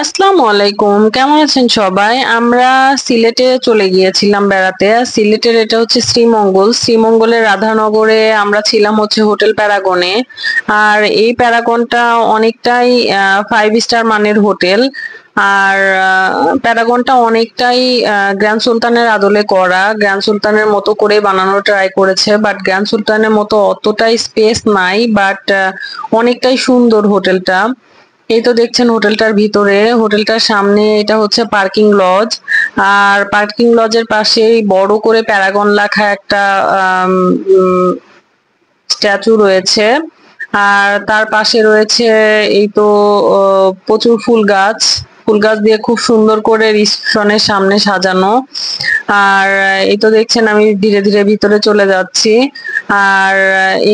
আসসালামু আলাইকুম, কেমন আছেন সবাই? আমরা সিলেটে চলে গিয়েছিলাম বেড়াতে। আর সিলেটের এটা হচ্ছে শ্রীমঙ্গলের রাধানগরে আমরা ছিলাম হচ্ছে হোটেল প্যারাগনে। আর এই প্যারাগনটা অনেকটাই 5 স্টার মানের হোটেল। আর প্যারাগনটা অনেকটাই গ্র্যান্ড সুলতানের আদলে করা, গ্র্যান্ড সুলতানের মতো করে বানানোর ট্রাই করেছে, বাট গ্র্যান্ড সুলতানের মতো অতটাই স্পেস নাই, বাট অনেকটাই সুন্দর হোটেলটা। এই তো দেখছেন হোটেলটার ভিতরে, হোটেলটার সামনে এটা হচ্ছে পার্কিং লজ। আর পার্কিং লজের পাশেই বড় করে প্যারাগন লেখা একটা স্ট্যাচু রয়েছে। আর তার পাশে রয়েছে এই তো প্রচুর ফুল গাছ দিয়ে খুব সুন্দর করে রিসেপশনের সামনে সাজানো। আর এই তো দেখছেন আমি ধীরে ধীরে ভিতরে চলে যাচ্ছি। আর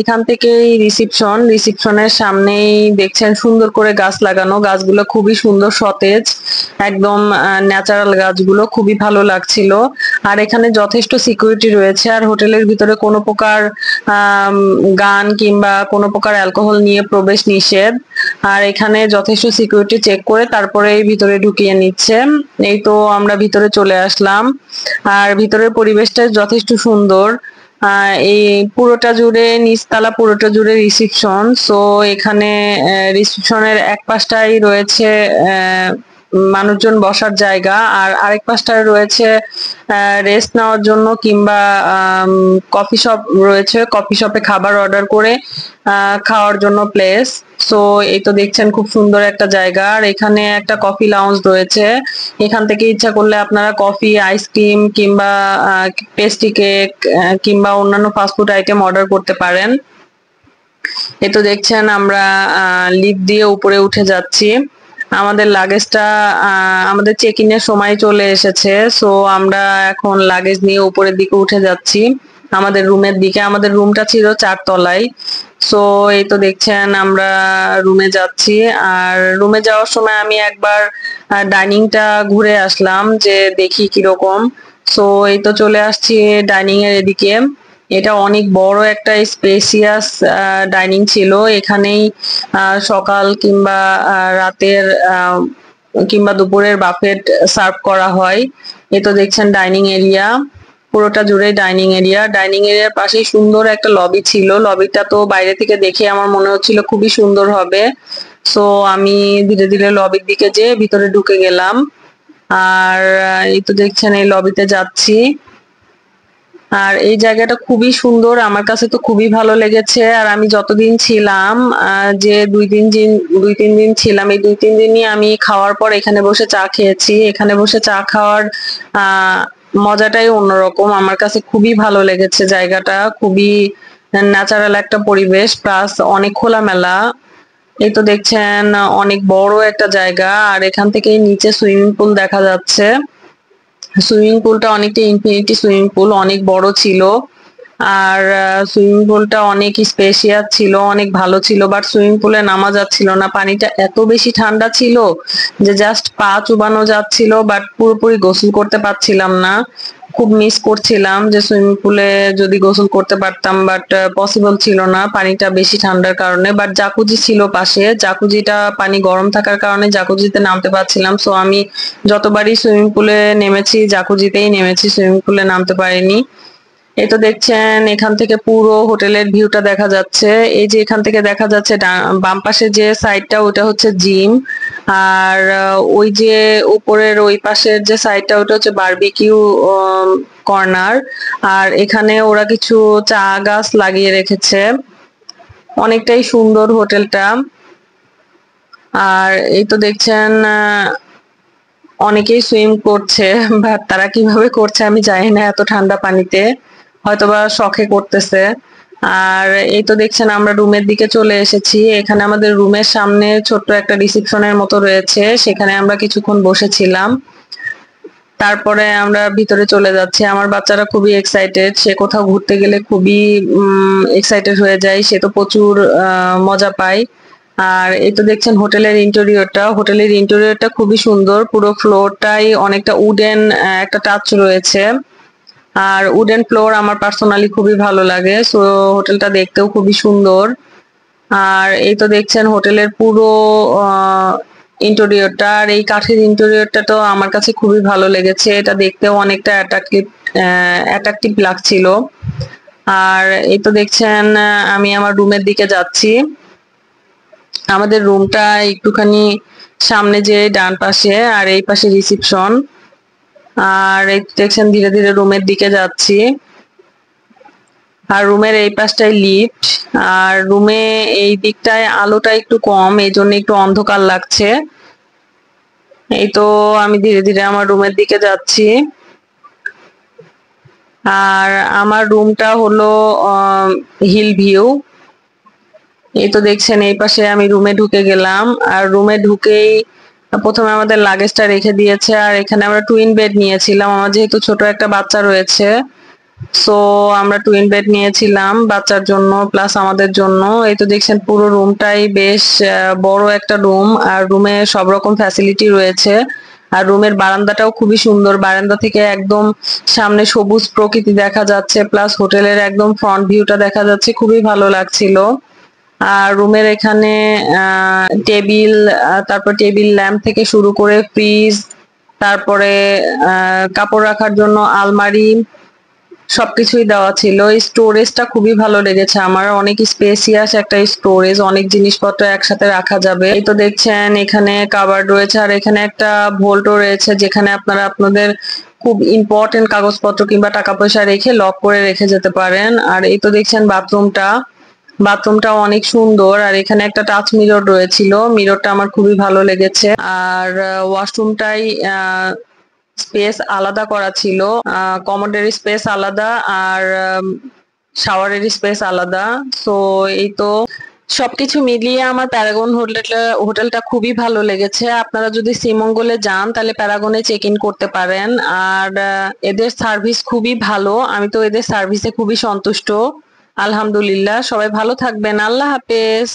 এখান থেকেই রিসেপশনের সামনেই দেখছেন সুন্দর করে গাছ লাগানো, গাছগুলো খুবই সুন্দর, সতেজ, একদম ন্যাচারাল গাছগুলো, খুবই ভালো লাগছিল। আর এখানে যথেষ্ট সিকিউরিটি রয়েছে। আর হোটেলের ভিতরে কোনো প্রকার গান কিংবা কোনো প্রকার অ্যালকোহল নিয়ে প্রবেশ নিষেধ। আর এখানে যথেষ্ট সিকিউরিটি চেক করে তারপরে ভিতরে ঢুকিয়ে নিচ্ছে। এই তো আমরা ভিতরে চলে আসলাম। আর ভিতরের পরিবেশটা যথেষ্ট সুন্দর। এই পুরোটা জুড়ে নিচতলা পুরোটা জুড়ে রিসেপশন। সো এখানে রিসেপশনের এক পাশটাই রয়েছে মানুষজন বসার জায়গা, আর আরেক পাশটায় রয়েছে রেস্ট নেওয়ার জন্য কিংবা কফি শপ রয়েছে, কফি শপে খাবার অর্ডার করে খাওয়ার জন্য প্লেস। সো এই তো দেখছেন খুব সুন্দর একটা জায়গা। আর এখানে একটা কফি লাউঞ্জ রয়েছে, এখান থেকে ইচ্ছা করলে আপনারা কফি, আইসক্রিম কিংবা পেস্ট্রি কেক কিংবা অন্যান্য ফাস্টফুড আইটেম অর্ডার করতে পারেন। এই তো দেখছেন আমরা লিফট দিয়ে উপরে উঠে যাচ্ছি। আমাদের লাগেজটা আমাদের চেক ইনের সময় চলে এসেছে। সো আমরা এখন লাগেজ নিয়ে উপরের দিকে উঠে যাচ্ছি আমাদের রুমের দিকে। আমাদের রুমটা ছিল 4 তলায়। সো এই তো দেখছেন আমরা রুমে যাচ্ছি। আর রুমে যাওয়ার সময় আমি একবার ডাইনিংটা ঘুরে আসলাম যে দেখি কিরকম। সো এই তো চলে আসছি ডাইনিং এর এদিকে। এটা অনেক বড় একটা স্পেসিয়াস ডাইনিং ছিল। এখানেই সকাল কিংবা রাতের কিংবা দুপুরের বাফেট সার্ভ করা হয়। এই তো দেখছেন ডাইনিং এরিয়া, পুরোটা জুড়ে ডাইনিং এরিয়া। ডাইনিং এরিয়ার পাশেই সুন্দর একটা লবি ছিল। লবিটা তো বাইরে থেকে দেখে আমার মনে হচ্ছিল খুবই সুন্দর হবে। সো আমি ধীরে ধীরে লবির দিকে যেয়ে ভিতরে ঢুকে গেলাম। আর এই তো দেখছেন এই লবিতে যাচ্ছি। আর এই জায়গাটা খুবই সুন্দর, আমার কাছে তো খুবই ভালো লেগেছে। আর আমি যতদিন ছিলাম, যে 2-3 দিন ছিলাম, এই 2-3 দিনই আমি খাওয়ার পর এখানে বসে চা খেয়েছি। এখানে বসে চা খাওয়ার মজাটাই অন্যরকম। আমার কাছে খুবই ভালো লেগেছে জায়গাটা, খুবই ন্যাচারাল একটা পরিবেশ, প্লাস অনেক খোলামেলা। এই তো দেখছেন অনেক বড় একটা জায়গা। আর এখান থেকে নিচে সুইমিং পুল দেখা যাচ্ছে। সুইমিং পুলটা অনেকটা ইনফিনিটি সুইমিং পুল, অনেক বড় ছিল। আর সুইমিং পুলটা অনেক স্পেশিয়াস ছিল, অনেক ভালো ছিল। বাট সুইমিং পুলে নামা যাচ্ছিল না, পানিটা এত বেশি ঠান্ডা ছিল যে জাস্ট পা চুবানো যাচ্ছিল, বাট পুরোপুরি গোসল করতে পারছিলাম না। খুব মিস করছিলাম যে সুইমিং পুলে যদি গোসল করতে পারতাম, বাট পসিবল ছিল না পানিটা বেশি ঠান্ডার কারণে। বাট জাকুজি ছিল পাশে, জাকুজিটা পানি গরম থাকার কারণে জাকুজিতে নামতে পারছিলাম। সো আমি যতবারই সুইমিং পুলে নেমেছি জাকুজিতেই নেমেছি, সুইমিং পুলে নামতে পারিনি। এই তো দেখছেন এখান থেকে পুরো হোটেলের ভিউটা দেখা যাচ্ছে। এই যে এখান থেকে দেখা যাচ্ছে বাম পাশে যে সাইডটা ওটা হচ্ছে জিম। আর ওই যে উপরের ওই পাশের যে সাইডটা ওটা হচ্ছে বারবিকিউ কর্নার। আর এখানে ওরা কিছু চা গাছ লাগিয়ে রেখেছে, অনেকটাই সুন্দর হোটেলটা। আর এই তো দেখছেন অনেকেই সুইম করছে, বাট তারা কিভাবে করছে আমি জানি না এত ঠান্ডা পানিতে, হয়তোবা শখে করতেছে। আর এই তো দেখছেন আমরা রুমের দিকে চলে এসেছি। এখানে আমাদের রুমের সামনে ছোট্ট একটা রিসেপশনের মতো রয়েছে, সেখানে আমরা কিছুক্ষণ বসেছিলাম। তারপরে আমরা ভিতরে চলে যাচ্ছি। আমার বাচ্চারা খুবই এক্সাইটেড, সে কোথাও ঘুরতে গেলে খুবই এক্সাইটেড হয়ে যায়, সে তো প্রচুর মজা পায়। আর এই তো দেখছেন হোটেলের ইন্টেরিয়রটা খুবই সুন্দর, পুরো ফ্লোরটাই অনেকটা উডেন একটা টাচ রয়েছে। আর উডেন ফ্লোর আমার পার্সোনালি খুবই ভালো লাগে। সো হোটেলটা দেখতেও খুবই সুন্দর। আর এই তো দেখছেন হোটেলের পুরো ইন্টেরিয়রটা। আর এই কাঠের ইন্টেরিয়রটা তো আমার কাছে খুবই ভালো লেগেছে, এটা দেখতেও অনেকটা অ্যাট্রাকটিভ লাগছিল। আর এই তো দেখছেন আমি আমার রুমের দিকে যাচ্ছি। আমাদের রুমটা একটুখানি সামনে যে ডান পাশে, আর এই পাশে রিসিপশন। আর এই দেখছেন ধীরে ধীরে রুমের দিকে যাচ্ছি। আর রুমের এই পাশটায় লিফট। আর রুমে এই দিকটায় আলোটা একটু কম, এই জন্য একটু অন্ধকার লাগছে। এই তো আমি ধীরে ধীরে আমার রুমের দিকে যাচ্ছি। আর আমার রুমটা হলো হিল ভিউ। এই তো দেখছেন এই পাশে আমি রুমে ঢুকে গেলাম। আর রুমে ঢুকেই প্রথমে আমাদের লাগেজটা রেখে দিয়েছে। আর এখানে আমরা টুইন বেড নিয়েছিলাম, আমার যেহেতু ছোট একটা বাচ্চা রয়েছে, সো আমরা টুইন বেড নিয়েছিলাম বাচ্চার জন্য প্লাস আমাদের জন্য। এই তো দেখছেন পুরো রুমটাই বেশ বড় একটা রুম, আর রুমে সব রকম ফ্যাসিলিটি রয়েছে। আর রুমের বারান্দাটাও খুবই সুন্দর, বারান্দা থেকে একদম সামনে সবুজ প্রকৃতি দেখা যাচ্ছে, প্লাস হোটেলের একদম ফ্রন্ট ভিউটা দেখা যাচ্ছে, খুবই ভালো লাগছিল। আর রুমের এখানে টেবিল, তারপর টেবিল ল্যাম্প থেকে শুরু করে ফ্রিজ, তারপরে কাপড় রাখার জন্য আলমারি, সবকিছুই দেওয়া ছিল। স্টোরেজটা খুবই ভালো লেগেছে আমার, অনেক স্পেসিয়াস একটা স্টোরেজ, অনেক জিনিসপত্র একসাথে রাখা যাবে। এই তো দেখছেন এখানে কাবার্ড রয়েছে, আর এখানে একটা ভোল্টও রয়েছে, যেখানে আপনারা আপনাদের খুব ইম্পর্টেন্ট কাগজপত্র কিংবা টাকা পয়সা রেখে লক করে রেখে যেতে পারেন। আর এই তো দেখছেন বাথরুমটা অনেক সুন্দর। আর এখানে একটা টাচ মিরর রয়েছিল, মিররটা আমার খুবই ভালো লেগেছে। আর ওয়াশরুমটাই স্পেস আলাদা করা ছিল, কমোডের স্পেস আলাদা, আর শাওয়ারের স্পেস আলাদা। সো এই তো সবকিছু মিলিয়ে আমার প্যারাগন হোটেলটা খুবই ভালো লেগেছে। আপনারা যদি শ্রীমঙ্গলে যান তাহলে প্যারাগনে চেক ইন করতে পারেন। আর এদের সার্ভিস খুবই ভালো, আমি তো এদের সার্ভিসে খুবই সন্তুষ্ট। আলহামদুলিল্লাহ। সবাই ভালো থাকবেন, আল্লাহ হাফেজ।